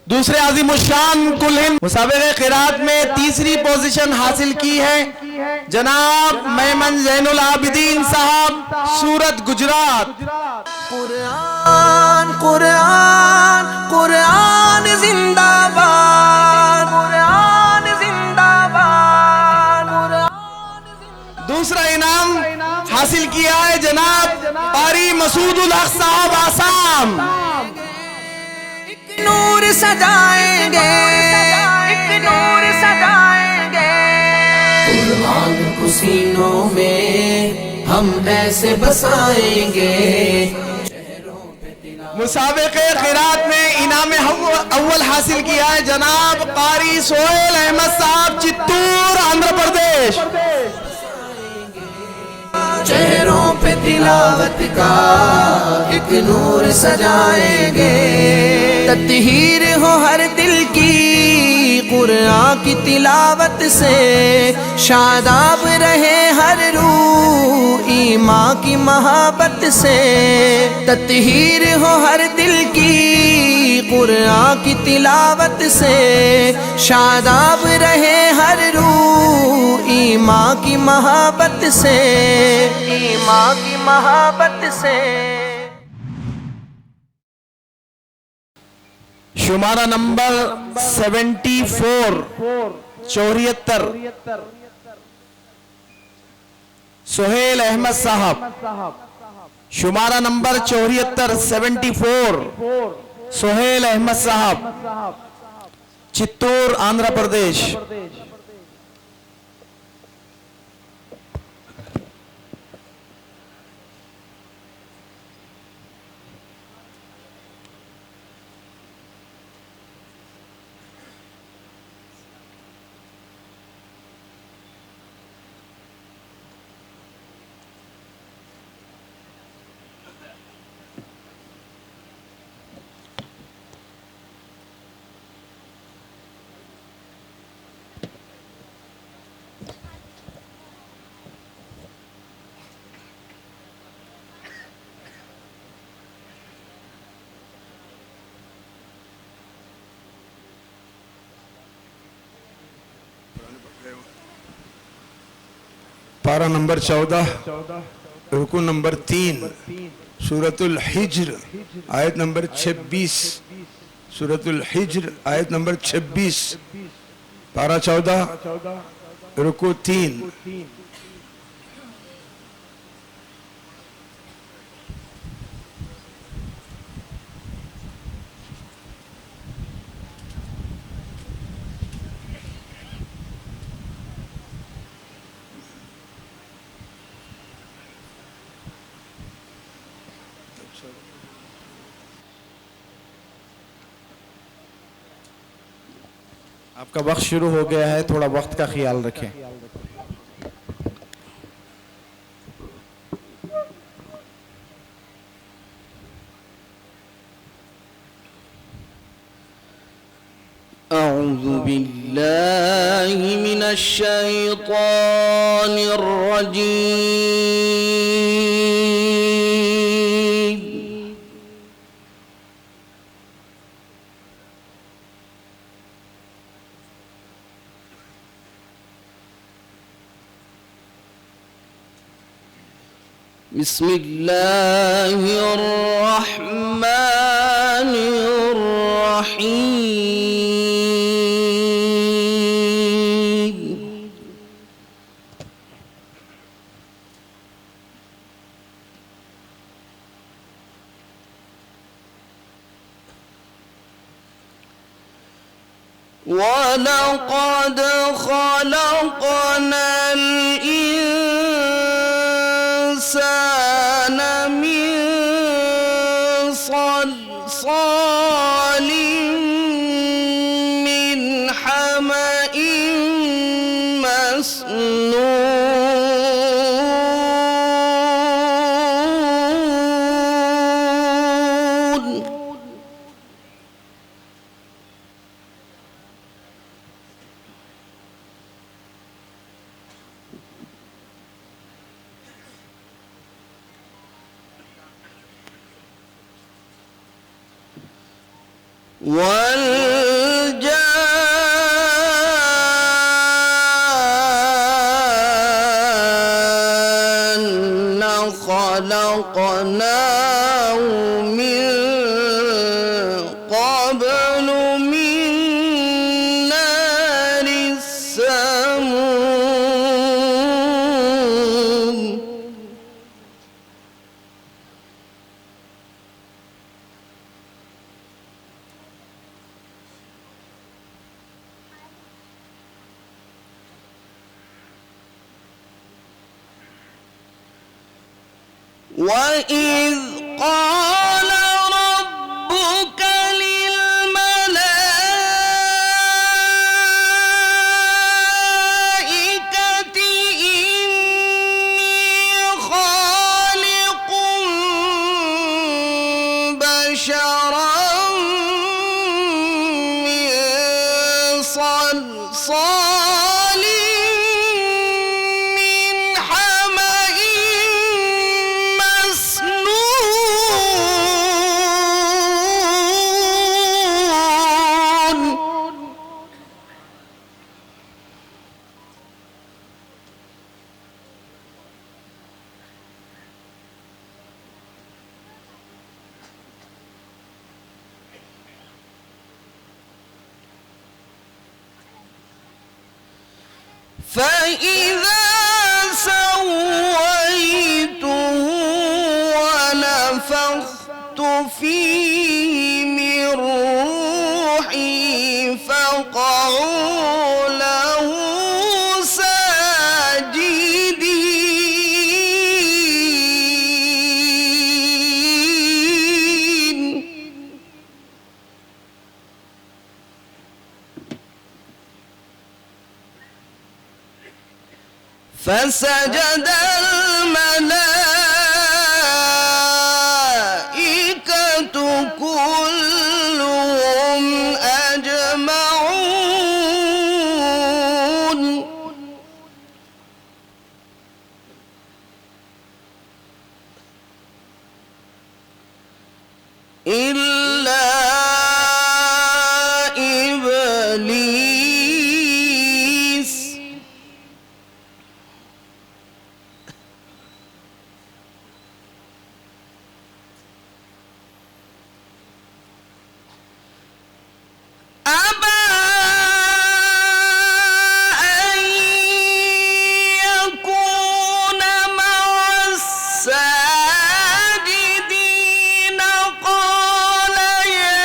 दूसरे आज़िमुश्शान कुल हिंद मुसाबिक़े क़िरात में तीसरी पोजीशन हासिल की है जनाब मेमन ज़ैनुल आबिदीन साहब, सूरत गुजरात। कुरान कुरान कुरान जिंदाबाद, कुरान जिंदाबाद। दूसरा इनाम हासिल किया है जनाब कारी मसूदुल हक साहब, आसाम। एक नूर सजाएंगे, एक नूर सजाएंगे। कुरान को सीनों में हम ऐसे बसाएंगे। मुसाबिक़े क़िरात में इनाम अव्वल हासिल किया है जनाब कारी सोहेल अहमद साहब, चित्तूर, आंध्र प्रदेश। चेहरों पे तिलावत का एक नूर सजाएंगे। तत्हीर हो हर दिल की कुरान की तिलावत से, शादाब रहे हर रूह ईमान की मोहब्बत से। तत्हीर हो हर दिल की कुरान की तिलावत से, शादाब रहे हर रूह ईमान की मोहब्बत से, ईमान की मोहब्बत से। शुमारा नंबर 74 74 सोहेल अहमद साहब। शुमारा नंबर 74 74 सोहेल अहमद साहब, चित्तूर, आंध्र प्रदेश। पारा नंबर 14, रुकू नंबर 3, सूरतुल हिज्र, आयत नंबर 26। सूरतुल हिज्र, आयत नंबर 26, पारा 14, रुकू 3। आपका वक्त शुरू हो गया है, थोड़ा वक्त का ख्याल रखें। अऊज़ु बिल्लाहि मिनश शैतानिर रजीम। बिस्मिल्लाहिर रहमानिर रहीम। वलक़द ख़लक़नल इंसान मिन सल्सालिम मिन हमइम मस्नून। والقمر أفضل من نار السموم وإذ قال ربك للملائكة إني خالق بشرا من صلصال من حمأ مسنون فإذا سويته ونفخت فيه من روحي فقعوا له ساجدين فسجد الملائكة كلهم أجمعون إلا إبليس أبى أن يكون مع الساجدين قال يا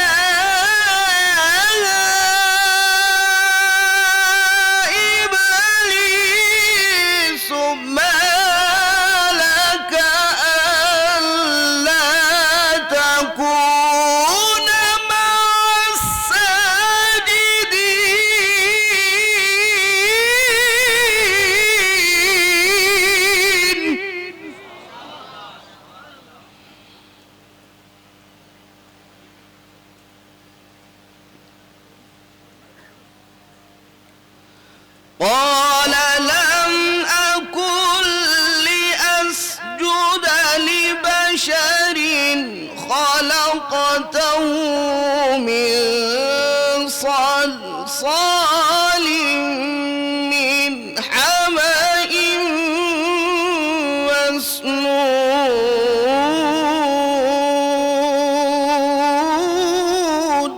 إبليس ما لك ألا تكون مع الساجدين قال لم أكن لأسجد لبشر خلقته من صلصال من حمأ مسنون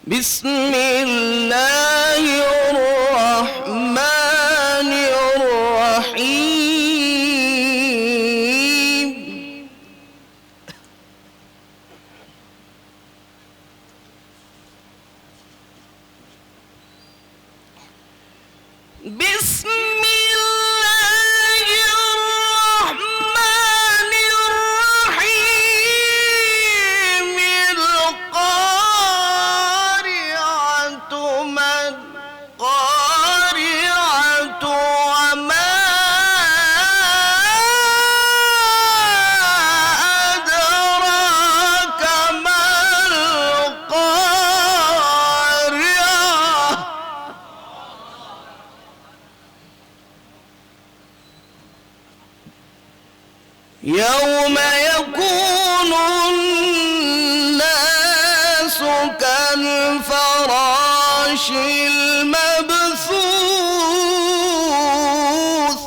بسم الله الرحمن الرحيم بسم الله الرحمن الرحيم القارعة ما القارعة وما أدراك ما القارعة يوم يكون الناس كالفراش المبثوث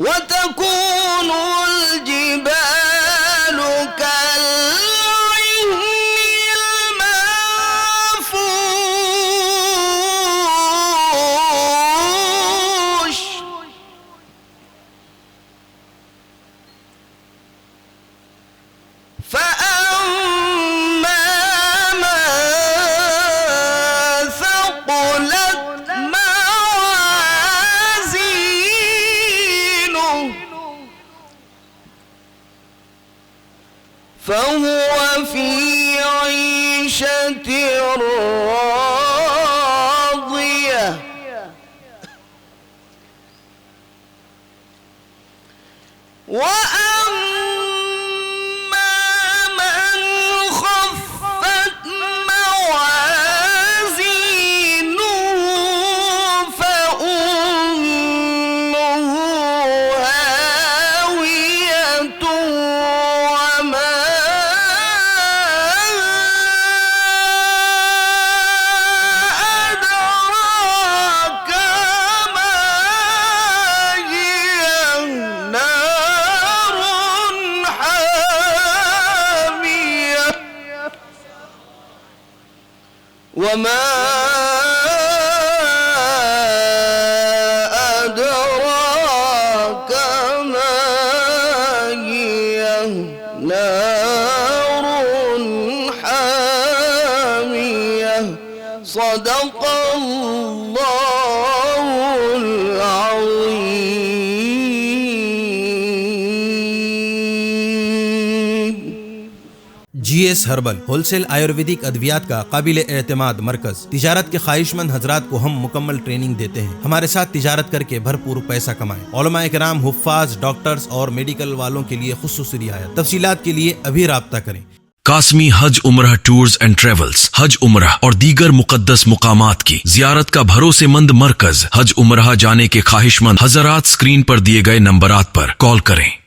وتكون الجبال كالعهن المنفوش فأما من ثقلت موازينه فهو في عيشة راضية وأما من خفت موازينه فأمه هاوية وما أدراك ما هي نار حامية وما أدراك ما هي نار حامية صدق الله العظيم GS हर्बल होलसेल आयुर्वेदिक अद्वियात का काबिल एतमाद मरकज। तिजारत के ख्वाहिशमंद हजरात को हम मुकम्मल ट्रेनिंग देते हैं। हमारे साथ तिजारत करके भरपूर पैसा कमाएं। उलमा इकराम, हुफ्फाज, डॉक्टर्स और मेडिकल वालों के लिए खुसूसी रियायत। तफसीलात के लिए अभी राब्ता करें। कासमी हज उम्रह टूर्स एंड ट्रेवल्स हज उम्रह और दीगर मुकद्दस मुकामात की जियारत का भरोसेमंद मरकज। हज उम्रह जाने के ख्वाहिशमंद हजरात स्क्रीन पर दिए गए नंबरात पर कॉल करें।